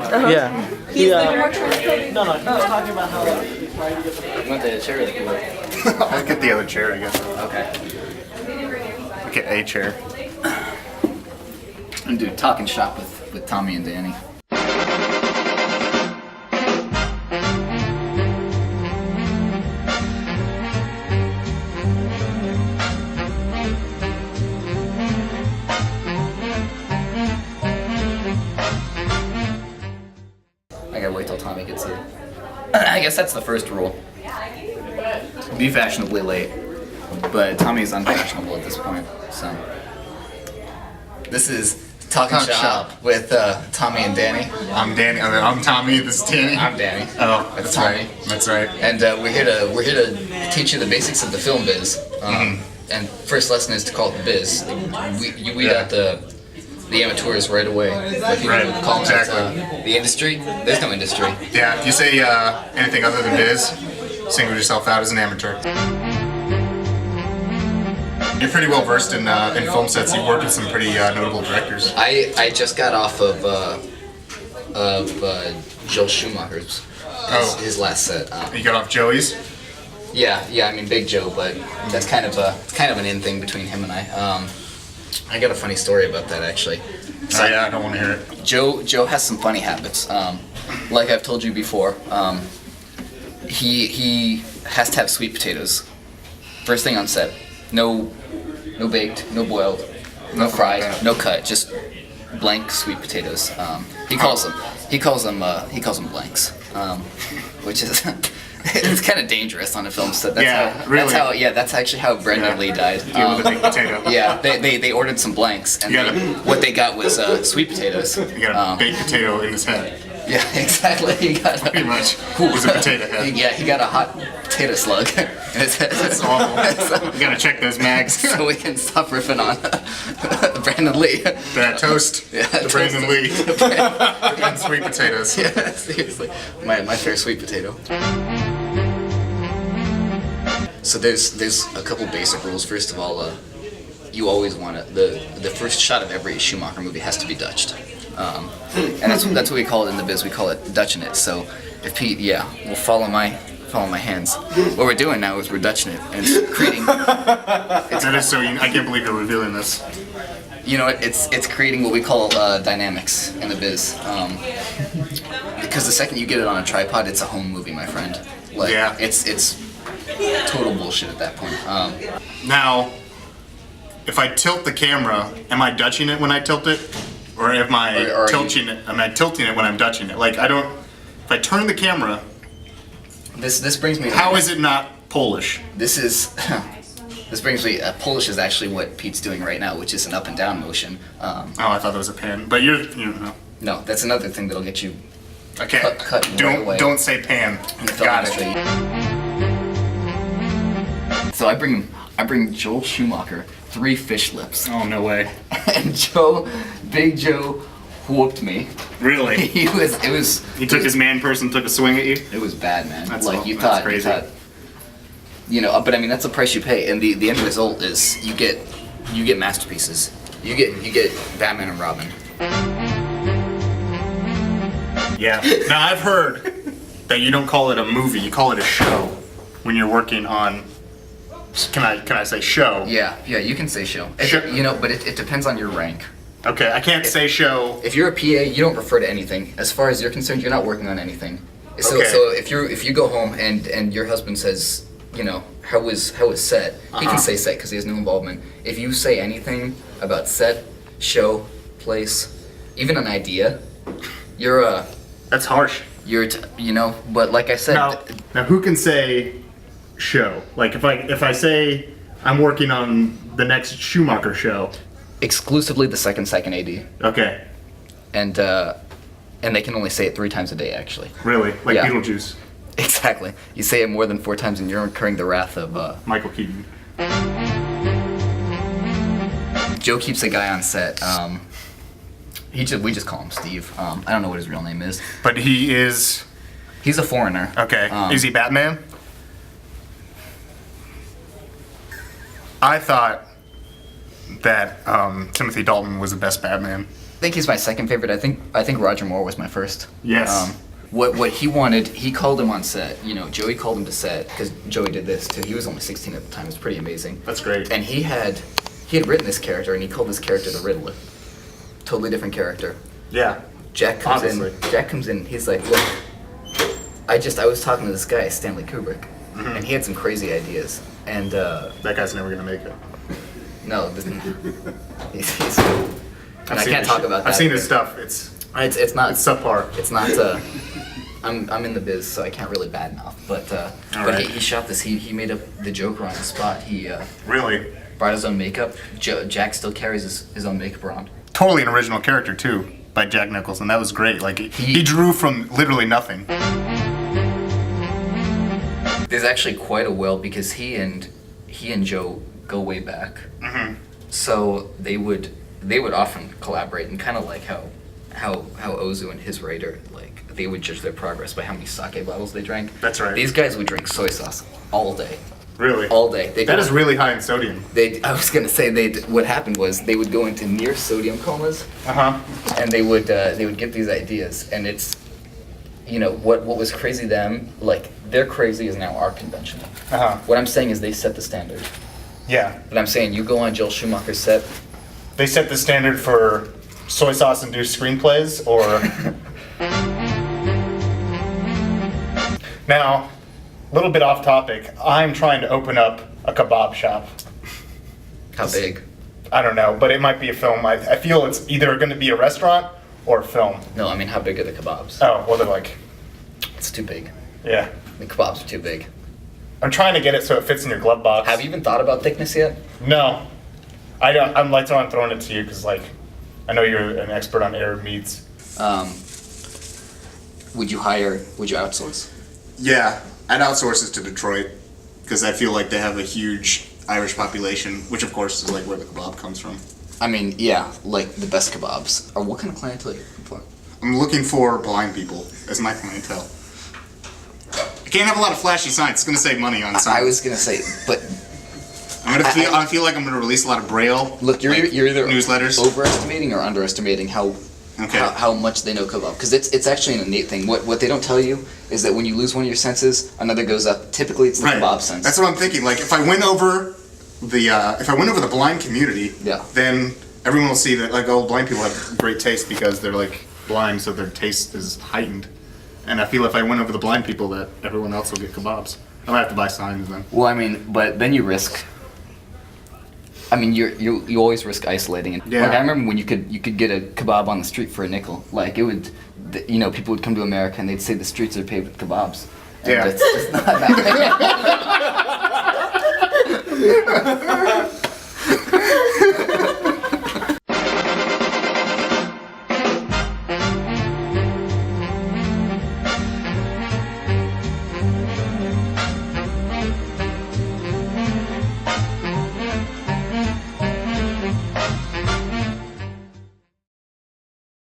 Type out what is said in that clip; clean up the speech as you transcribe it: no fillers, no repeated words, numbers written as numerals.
Yeah, yeah. He's the more trustworthy. No, he was talking about how. You want the chair or the cooler? I'll get the other chair, I guess. Okay. I'll get a chair. And do Talkin shop with Tommy and Danny. I gotta wait till Tommy gets here. I guess that's the first rule. Be fashionably late. But Tommy's unfashionable at this point, so. This is Talkin Shop with Tommy and Danny. I'm Danny. I'm Tommy. This is Danny. I'm Danny. Oh, That's Tommy. Tommy. That's right. And we're here to teach you the basics of the film biz. And first lesson is to call it the biz. You weed out the amateurs right away. Like you Right, call them exactly. the industry. There's no industry. Yeah, if you say anything other than biz, single yourself out as an amateur. You're pretty well versed in film sets. You've worked with some pretty notable directors. I just got off of Joel Schumacher's his last set. You got off Joey's. Yeah. I mean Big Joe, but that's kind of an in thing between him and I. I got a funny story about that actually. So yeah, I don't want to hear it. Joe has some funny habits. Like I've told you before, he has to have sweet potatoes first thing on set. No baked, no boiled, no fried, no cut, just blank sweet potatoes. He calls them blanks, which is it's kind of dangerous on a film set. That's actually how Brendan Lee died. Deal with a baked potato. Yeah, they ordered some blanks, and what they got was sweet potatoes. You got a baked potato in his head. Yeah, exactly. He got Pretty much. It was a potato head. Yeah, he got a hot potato slug in his head. That's awful. You gotta check those mags. So we can stop riffing on Brandon Lee. That toast. Yeah, The Brandon Lee. And sweet potatoes. Yeah, seriously. My fair sweet potato. So there's a couple basic rules. First of all, you always want to the first shot of every Schumacher movie has to be Dutched. And that's what we call it in the biz. We call it Dutching it. So if Pete, we'll follow my hands. What we're doing now is we're Dutching it, and it's creating. That is so. I can't believe you're revealing this. You know, it's creating what we call dynamics in the biz. Because the second you get it on a tripod, it's a home movie, my friend. Like, Yeah. It's total bullshit at that point. Now, if I tilt the camera, am I Dutching it when I tilt it? Or am I tilting it? Am I tilting it when I'm Dutching it? Like, I don't. If I turn the camera, This brings me. how is it not Polish? This is. This brings me. Polish is actually what Pete's doing right now, which is an up and down motion. Oh, I thought that was a pan. But you know. No, that's another thing that'll get you. Okay. Cut right away. Don't say pan. In the film Got industry. it. So I bring Joel Schumacher 3 fish lips, Oh no way. and Big Joe, whooped me. Really? It was. He took his man purse and took a swing at you. It was bad, man. That's like all- you that's thought, crazy. but I mean that's the price you pay, and the end result is you get masterpieces. You get Batman and Robin. Yeah. Now I've heard that you don't call it a movie, you call it a show when you're working on. Can I say show? Yeah, you can say show. Sure. But it depends on your rank. Okay, I can't say show. If you're a PA, you don't refer to anything. As far as you're concerned, you're not working on anything. So, Okay. so if you go home and your husband says, how was set, he can say set because he has no involvement. If you say anything about set, show, place, even an idea, you're That's harsh. But like I said, Now who can say show? Like if I say I'm working on the next Schumacher show. exclusively the second AD, Okay. and they can only say it 3 times a day actually. Really? Like Yeah. Beetlejuice. Exactly. You say it more than 4 times, and you're incurring the wrath of. Michael Keaton. Joe keeps a guy on set. We just call him Steve. I don't know what his real name is. But he is He's a foreigner. okay. Is he Batman? I thought that Timothy Dalton was the best Batman. think he's my second favorite. I think Roger Moore was my first. Yes. What he wanted, he called him on set. You know, Joey called him to set because Joey did this too. He was only 16 at the time. It was pretty amazing. That's great. And he had written this character, and he called this character the Riddler. Totally different character. Yeah. Jack comes Obviously. in. Jack comes in. He's like, look, I was talking to this guy, Stanley Kubrick, and he had some crazy ideas. And That guy's never gonna make it. no, he's and I can't talk about that. I've seen his stuff. It's not subpar. It's not. I'm in the biz, so I can't really badmouth. But right. he shot this. He made up the Joker on the spot. He Really, brought his own makeup. Jack still carries his own makeup around. totally an original character too by Jack Nicholson. That was great. Like he drew from literally nothing. There's actually quite a well because he and Joe go way back. Mm-hmm. So they would often collaborate, and kind of like how Ozu and his writer, like, they would judge their progress by how many sake bottles they drank. That's right. These guys would drink soy sauce all day. Really? All day. That is really high in sodium. I was gonna say what happened was they would go into near sodium comas, and they would get these ideas, and it's, you know, what was crazy to them, like, their crazy is now our conventional. What I'm saying is they set the standard. Yeah. But I'm saying you go on Joel Schumacher's set. They set the standard for soy sauce induced screenplays, or now, a little bit off topic. I'm trying to open up a kebab shop. How big? I don't know, but it might be a film. I feel it's either going to be a restaurant or a film. No, I mean, how big are the kebabs? Oh, well, they're like, It's too big. yeah. The kebabs are too big. I'm trying to get it so it fits in your glove box. Have you even thought about thickness yet? No. I don't. That's why I'm throwing it to you, because, like, I know you're an expert on Arab meats. Would you outsource? Yeah, I'd outsource it to Detroit, because I feel like they have a huge Irish population, which of course is like where the kebab comes from. I mean, yeah, like the best kebabs. Or what kind of clientele are you looking for? I'm looking for blind people as my clientele. I can't have a lot of flashy signs. It's gonna save money on signs. I was gonna say, but I feel like I'm gonna release a lot of braille. look, you're either newsletters. overestimating or underestimating how much they know kebab. Because it's actually an innate thing. What they don't tell you is that when you lose one of your senses, another goes up. Typically, it's the kebab sense. That's what I'm thinking. Like if I win over the blind community, Yeah. then everyone will see that like blind people have great taste because they're like blind, so their taste is heightened. And I feel if I win over the blind people, that everyone else will get kebabs. I might have to buy signs then. Well, I mean, but then you risk. I mean, you always risk isolating it. Yeah. Like I remember when you could get a kebab on the street for a nickel. Like it would, you know, people would come to America and they'd say the streets are paved with kebabs. And Yeah. it's just not that.